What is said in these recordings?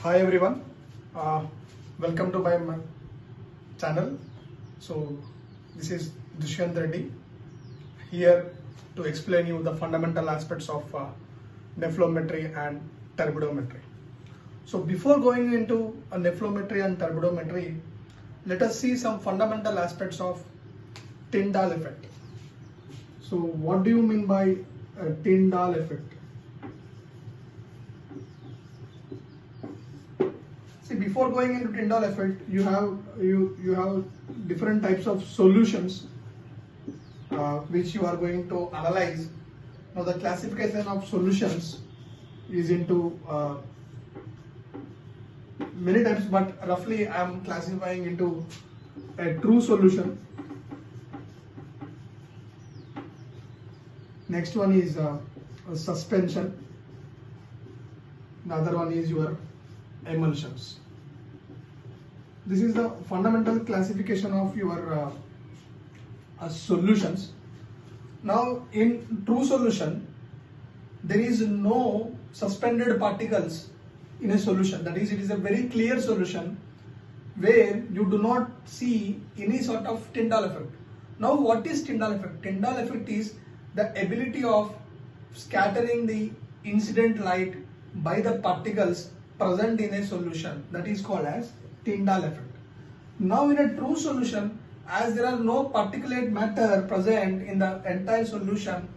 Hi everyone, uh, welcome to my channel. So this is Dushyant Reddy here to explain you the fundamental aspects of nephelometry and turbidometry. So before going into nephelometry and turbidometry, let us see some fundamental aspects of Tyndall effect. So what do you mean by Tyndall effect? See, before going into Tyndall effect, you have different types of solutions which you are going to analyze. Now, the classification of solutions is into many types, but roughly I am classifying into a true solution. Next one is a suspension. The other one is your emulsions. This is the fundamental classification of your solutions. Now, in true solution, there is no suspended particles in a solution. That is, it is a very clear solution where you do not see any sort of Tyndall effect. Now, what is Tyndall effect? Tyndall effect is the ability of scattering the incident light by the particles present in a solution. That is called as Tyndall effect. Now, in a true solution, as there are no particulate matter present in the entire solution,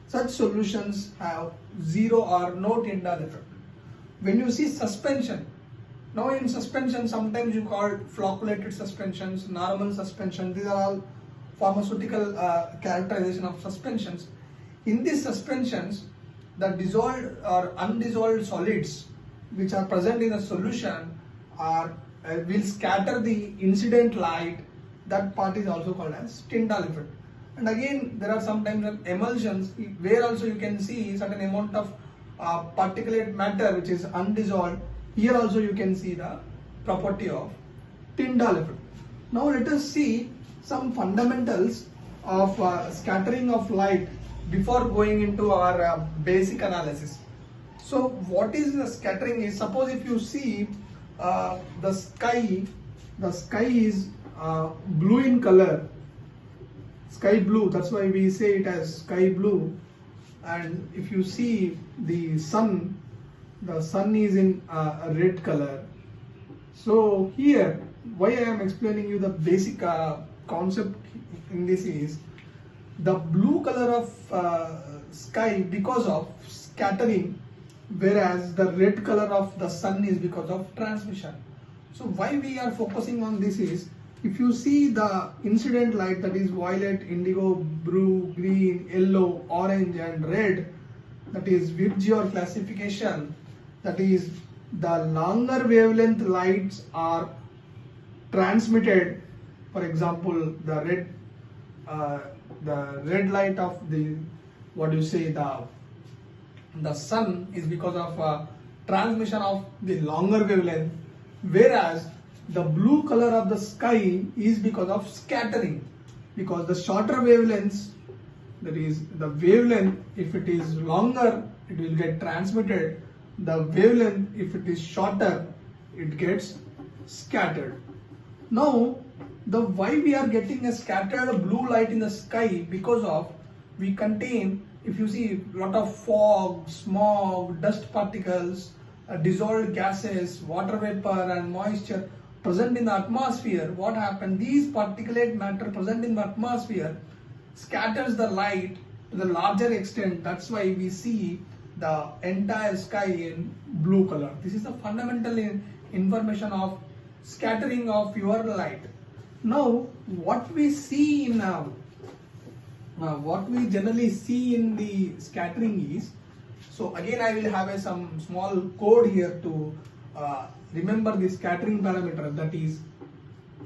such solutions have zero or no Tyndall effect. When you see suspension, now in suspension sometimes you call flocculated suspensions, normal suspension, these are all pharmaceutical characterization of suspensions. In these suspensions, the dissolved or undissolved solids which are present in a solution will scatter the incident light. That part is also called as Tyndall effect. And again, there are sometimes emulsions where also you can see certain amount of particulate matter which is undissolved. Here also you can see the property of Tyndall effect. Now let us see some fundamentals of scattering of light before going into our basic analysis. So what is the scattering is, suppose if you see the sky is blue in color, sky blue, that's why we say it as sky blue. And if you see the sun is in a red color. So here, why I am explaining you the basic concept in this is, the blue color of sky because of scattering, whereas the red color of the sun is because of transmission. So why we are focusing on this is, if you see the incident light, that is violet, indigo, blue, green, yellow, orange and red, that is Vibgyor classification, that is the longer wavelength lights are transmitted. For example, the red light of the, what do you say, the sun is because of transmission of the longer wavelength, whereas the blue color of the sky is because of scattering, because the shorter wavelengths, that is the wavelength, if it is longer it will get transmitted, the wavelength if it is shorter it gets scattered. Now the why we are getting a scattered blue light in the sky, because of we contain, if you see, lot of fog, smog, dust particles, dissolved gases, water vapor and moisture present in the atmosphere. What happened? These particulate matter present in the atmosphere scatters the light to the larger extent. That's why we see the entire sky in blue color. This is the fundamental information of scattering of your light. Now, what we see in what we generally see in the scattering is, so again I will have some small code here to remember the scattering parameter, that is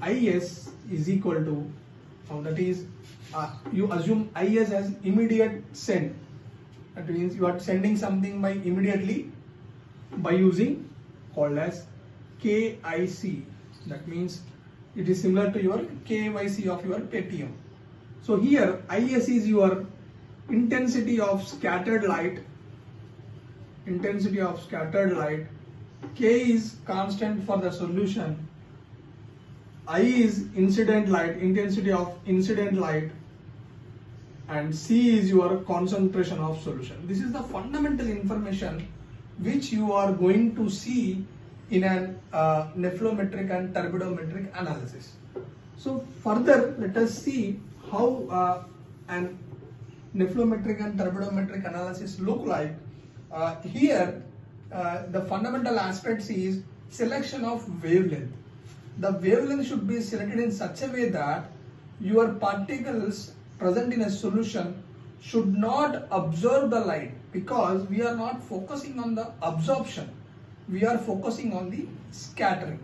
IS is equal to, that is you assume IS as immediate send. That means you are sending something by immediately by using called as KIC. That means it is similar to your KYC of your Paytm. So here IS is your intensity of scattered light K is constant for the solution, I is incident light, intensity of incident light, and C is your concentration of solution. This is the fundamental information which you are going to see in an nephelometric and turbidometric analysis. So further, let us see how an nephelometric and turbidometric analysis look like. Here, the fundamental aspects is selection of wavelength. The wavelength should be selected in such a way that your particles present in a solution should not absorb the light, because we are not focusing on the absorption, we are focusing on the scattering.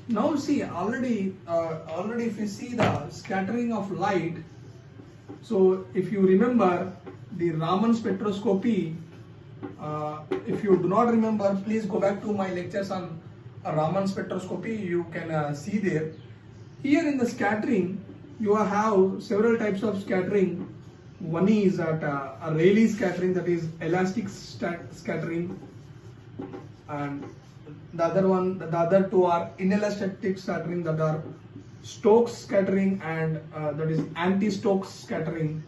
Now see, already if you see the scattering of light, so if you remember the Raman spectroscopy, if you do not remember, please go back to my lectures on Raman spectroscopy, you can see there. Here in the scattering, you have several types of scattering. One is at a Rayleigh scattering, that is elastic scattering, and the other two are inelastic scattering, that are Stokes scattering and that is anti-Stokes scattering.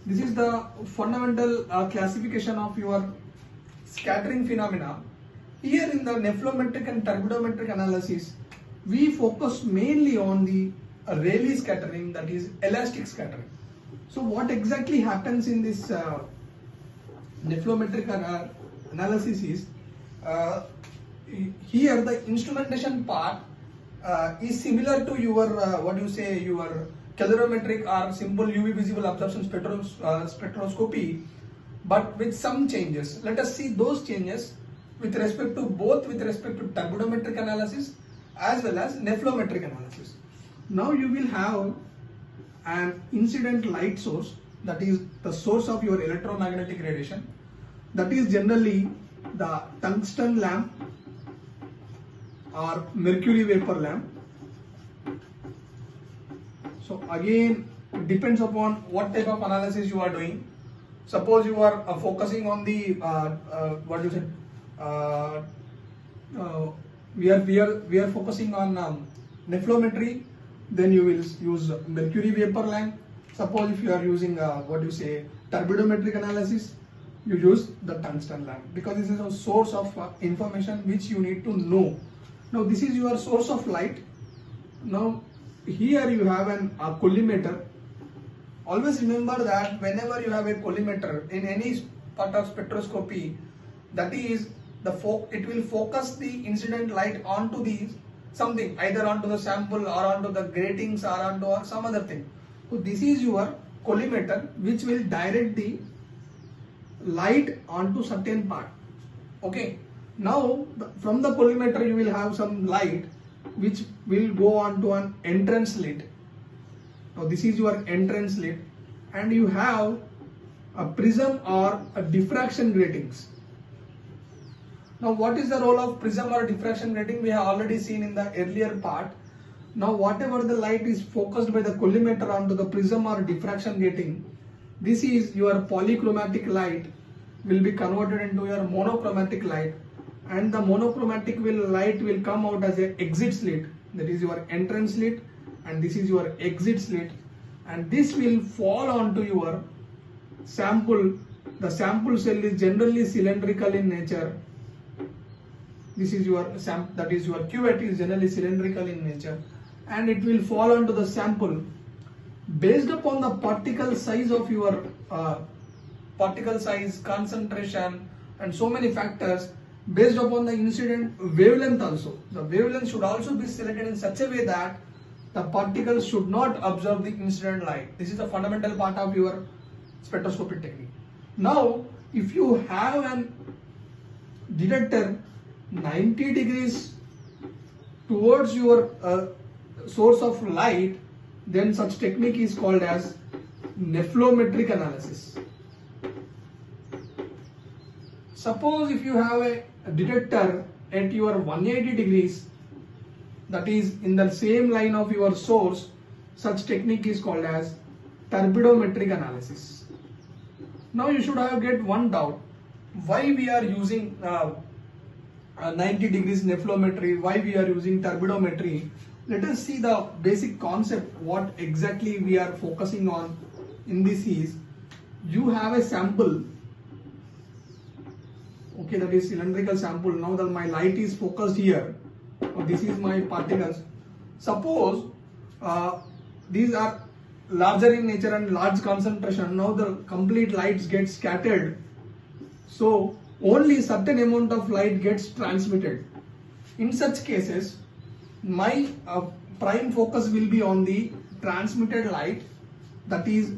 This is the fundamental classification of your scattering phenomena. Here in the nephelometric and turbidometric analysis, we focus mainly on the Rayleigh scattering, that is elastic scattering. So what exactly happens in this nephelometric analysis is, here the instrumentation part is similar to your your calorimetric or simple UV visible absorption spectroscopy, but with some changes. Let us see those changes with respect to turbidometric analysis as well as nephelometric analysis. Now you will have an incident light source, that is the source of your electromagnetic radiation, that is generally the tungsten lamp or mercury vapor lamp. So again, it depends upon what type of analysis you are doing. Suppose you are focusing on the we are focusing on nephelometry, then you will use mercury vapor lamp. Suppose if you are using turbidometric analysis, you use the tungsten lamp, because this is a source of information which you need to know. Now this is your source of light. Now here you have a collimator. Always remember that whenever you have a collimator in any part of spectroscopy, that is it will focus the incident light onto the something, either onto the sample or onto the gratings or onto some other thing. So this is your collimator which will direct the light onto certain part. Okay. Now from the collimator you will have some light which will go onto an entrance slit. Now this is your entrance slit, and you have a prism or a diffraction gratings. Now what is the role of prism or diffraction grating? We have already seen in the earlier part. Now whatever the light is focused by the collimator onto the prism or diffraction grating, this is your polychromatic light will be converted into your monochromatic light, and the monochromatic light will come out as a exit slit, that is your entrance slit, and this is your exit slit, and this will fall onto your sample. The sample cell is generally cylindrical in nature. This is your that is your cuvette is generally cylindrical in nature, and it will fall onto the sample based upon the particle size of your particle size, concentration, and so many factors. Based upon the incident wavelength also, the wavelength should also be selected in such a way that the particles should not absorb the incident light. This is the fundamental part of your spectroscopic technique. Now if you have an detector 90 degrees towards your source of light, then such technique is called as nephelometric analysis. Suppose if you have a detector at your 180 degrees, that is in the same line of your source, such technique is called as turbidometric analysis. Now you should have get one doubt, why we are using 90 degrees nephelometry, why we are using turbidometry. Let us see the basic concept, what exactly we are focusing on in this is, you have a sample, okay, that is cylindrical sample. Now that my light is focused here, so this is my particles. Suppose these are larger in nature and large concentration. Now the complete lights get scattered, so only certain amount of light gets transmitted. In such cases, my prime focus will be on the transmitted light, that is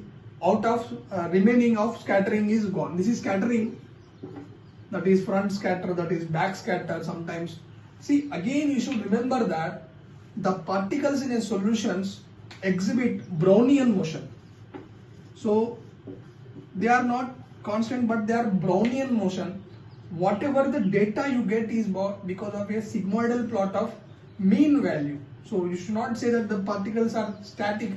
out of remaining of scattering is gone. This is scattering, that is front scatter, that is back scatter sometimes. See, again you should remember that the particles in a solutions exhibit Brownian motion. So they are not constant, but they are Brownian motion. Whatever the data you get is because of a sigmoidal plot of mean value. So you should not say that the particles are static,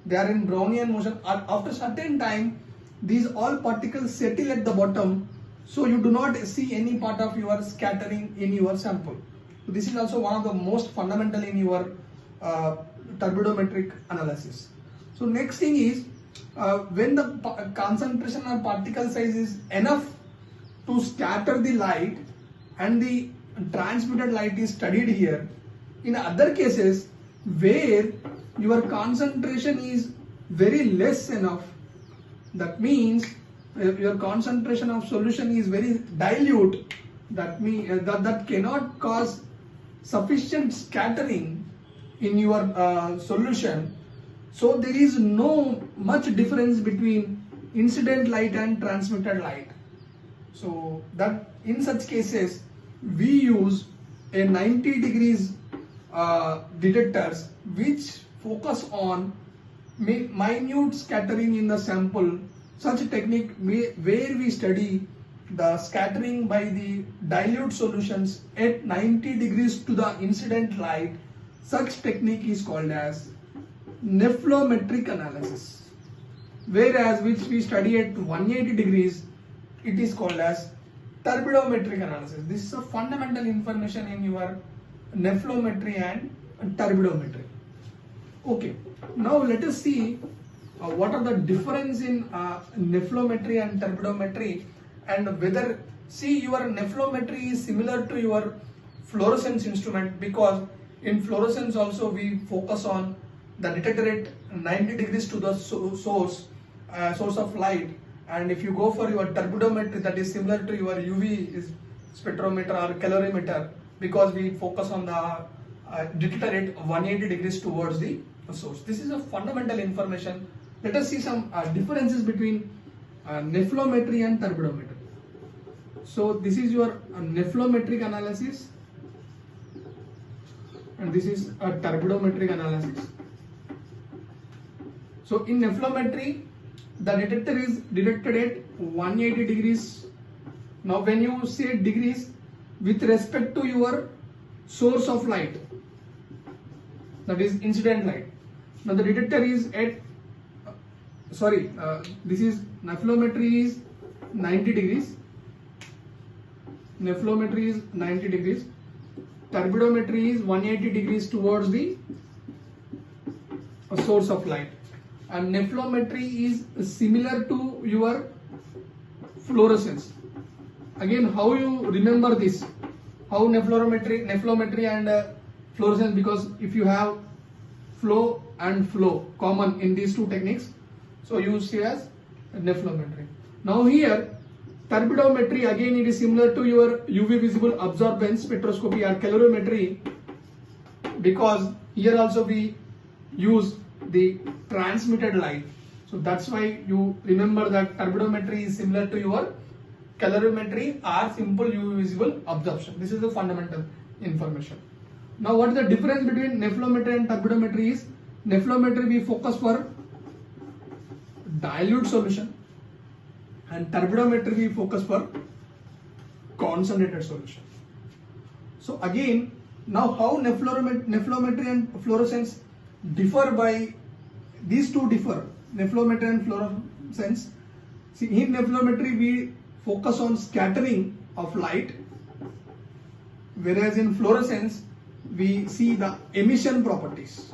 they are in Brownian motion. After certain time, these all particles settle at the bottom, so you do not see any part of your scattering in your sample. So this is also one of the most fundamental in your turbidometric analysis. So next thing is, when the concentration or particle size is enough to scatter the light and the transmitted light is studied here. In other cases where your concentration is very less enough, that means your concentration of solution is very dilute, that means that cannot cause sufficient scattering in your solution. So there is no much difference between incident light and transmitted light. So that in such cases we use a 90 degrees detectors which focus on minute scattering in the sample. Such a technique where we study the scattering by the dilute solutions at 90 degrees to the incident light. Such technique is called as nephelometric analysis, whereas which we study at 180 degrees, it is called as turbidometric analysis. This is a fundamental information in your nephelometry and turbidometry. Okay, now let us see what are the difference in nephelometry and turbidometry, and whether, see, your nephelometry is similar to your fluorescence instrument, because in fluorescence also we focus on the detector at 90 degrees to the source of light, and if you go for your turbidometry, that is similar to your UV spectrometer or calorimeter, because we focus on the detector at 180 degrees towards the source. This is a fundamental information. Let us see some differences between nephelometry and turbidometry. So this is your nephelometric analysis, and this is a turbidometric analysis. So in nephelometry, the detector is detected at 180 degrees. Now when you say degrees, with respect to your source of light, that is incident light. Now the detector is at, this is nephelometry is 90 degrees. Nephelometry is 90 degrees. Turbidometry is 180 degrees towards the source of light. And nephelometry is similar to your fluorescence. Again, how you remember this? How nephelometry and fluorescence, because if you have flow and flow common in these two techniques, so you see as nephelometry. Now here, turbidometry, again it is similar to your UV visible absorbance spectroscopy or calorimetry, because here also we use the transmitted light. So that's why you remember that turbidometry is similar to your calorimetry or simple UV visible absorption. This is the fundamental information. Now what is the difference between nephelometry and turbidometry is, nephelometry we focus for dilute solution, and turbidometry we focus for concentrated solution. So again, now how nephelometry and fluorescence differ by, these two differ, nephelometry and fluorescence. See, in nephelometry we focus on scattering of light, whereas in fluorescence we see the emission properties.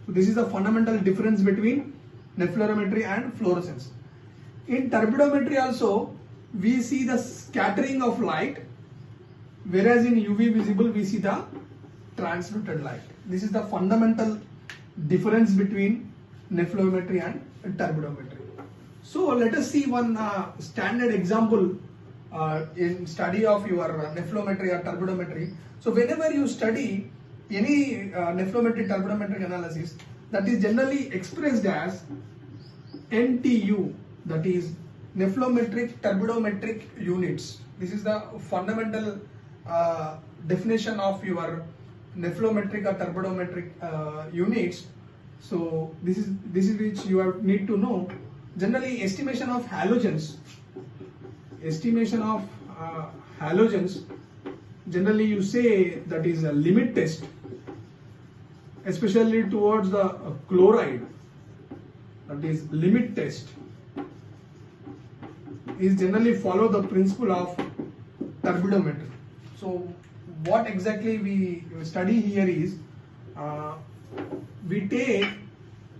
So this is the fundamental difference between nepherometry and fluorescence. In turbidometry also we see the scattering of light, whereas in UV visible we see the transmitted light. This is the fundamental difference between nepherometry and turbidometry. So let us see one standard example in study of your nepherometry or turbidometry. So whenever you study any nepherometric turbidometric analysis, that is generally expressed as NTU, that is nepherometric turbidometric units. This is the fundamental definition of your nepherometric or turbidometric units. So this is which you have need to know. Generally, estimation of halogens. Generally you say that is a limit test, especially towards the chloride. That is limit test is generally follow the principle of turbidometry. So what exactly we study here is we take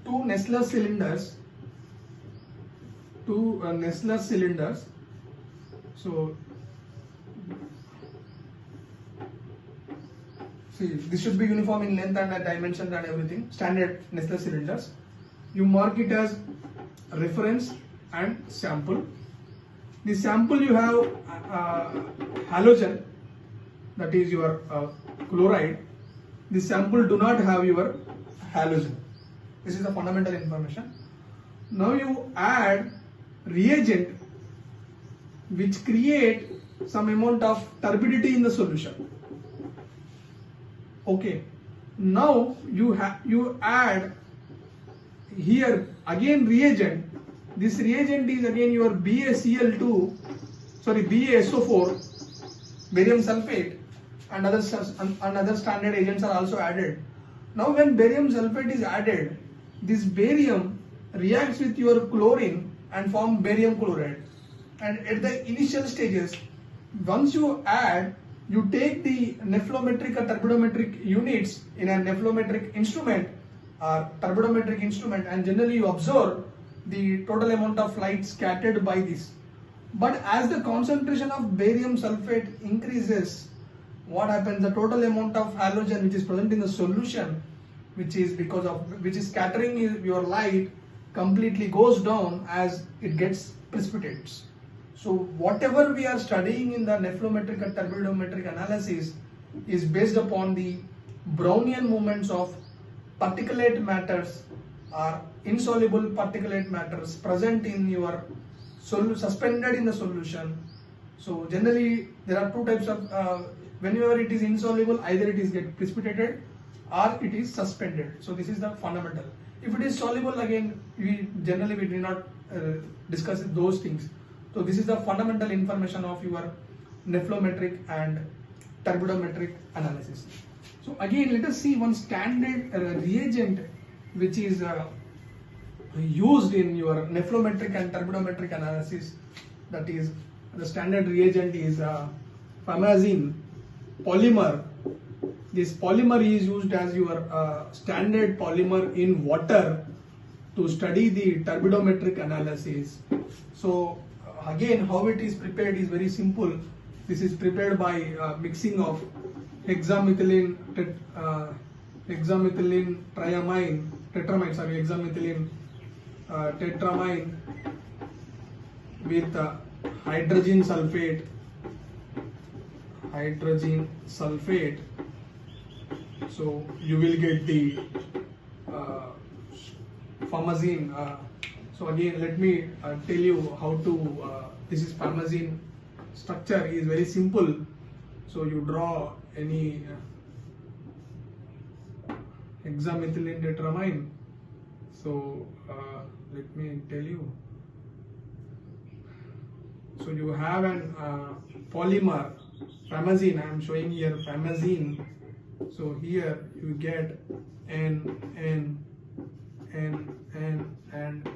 two Nessler cylinders. So see, this should be uniform in length and dimensions and everything. Standard Nessler cylinders. You mark it as reference and sample. The sample you have halogen, that is your chloride. The sample do not have your halogen. This is the fundamental information. Now you add reagent which create some amount of turbidity in the solution. Okay. Now you add here again reagent. This reagent is again your BaSO4, barium sulfate, and other standard agents are also added. Now when barium sulfate is added, this barium reacts with your chlorine and form barium chloride. And at the initial stages, once you add, you take the nepherometric or turbidometric units in a nepherometric instrument or turbidometric instrument, and generally you observe the total amount of light scattered by this. But as the concentration of barium sulfate increases, what happens? The total amount of halogen which is present in the solution, which is scattering your light, completely goes down as it gets precipitates. So whatever we are studying in the nepherometric and turbidometric analysis is based upon the Brownian movements of particulate matters or insoluble particulate matters present in your suspended in the solution. So generally there are two types of whenever it is insoluble, either it is get precipitated or it is suspended. So this is the fundamental. If it is soluble, again we do not discuss those things. So this is the fundamental information of your nepherometric and turbidometric analysis. So again, let us see one standard reagent which is used in your nepherometric and turbidometric analysis. That is, the standard reagent is famazine polymer. This polymer is used as your standard polymer in water to study the turbidometric analysis. So again, how it is prepared is very simple. This is prepared by mixing of hexamethylene tetramine with hydrogen sulfate. So you will get the famazine. So again, let me tell you how to. This is famazine. Structure is very simple. So you draw any hexamethylene tetramine. So let me tell you. So you have an polymer famazine. I am showing here famazine. So here you get N, and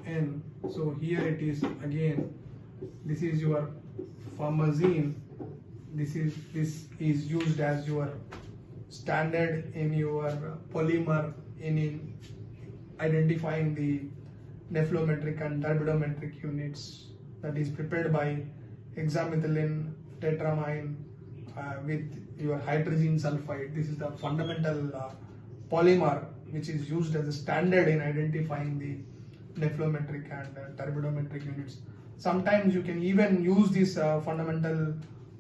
N. So here it is again. This is your famazine. this is used as your standard in your polymer in identifying the nephelometric and turbidometric units, that is prepared by hexamethylene tetramine with your hydrogen sulfide. This is the fundamental polymer which is used as a standard in identifying the nephelometric and turbidometric units. Sometimes you can even use this fundamental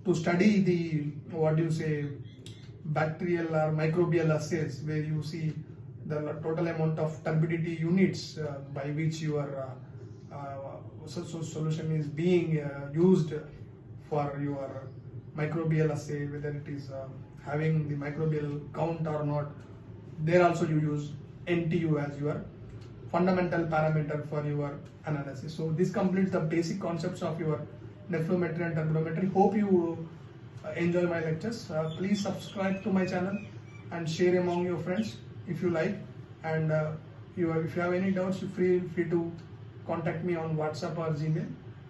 to study the bacterial or microbial assays, where you see the total amount of turbidity units by which your solution is being used for your microbial assay, whether it is having the microbial count or not. There also you use NTU as your fundamental parameter for your analysis. So this completes the basic concepts of your nephelometry and turbidometry. Hope you enjoy my lectures. Please subscribe to my channel and share among your friends if you like. And if you have any doubts, feel free to contact me on WhatsApp or Gmail.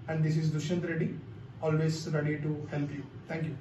And this is Dushyant Reddy, always ready to help you. Thank you.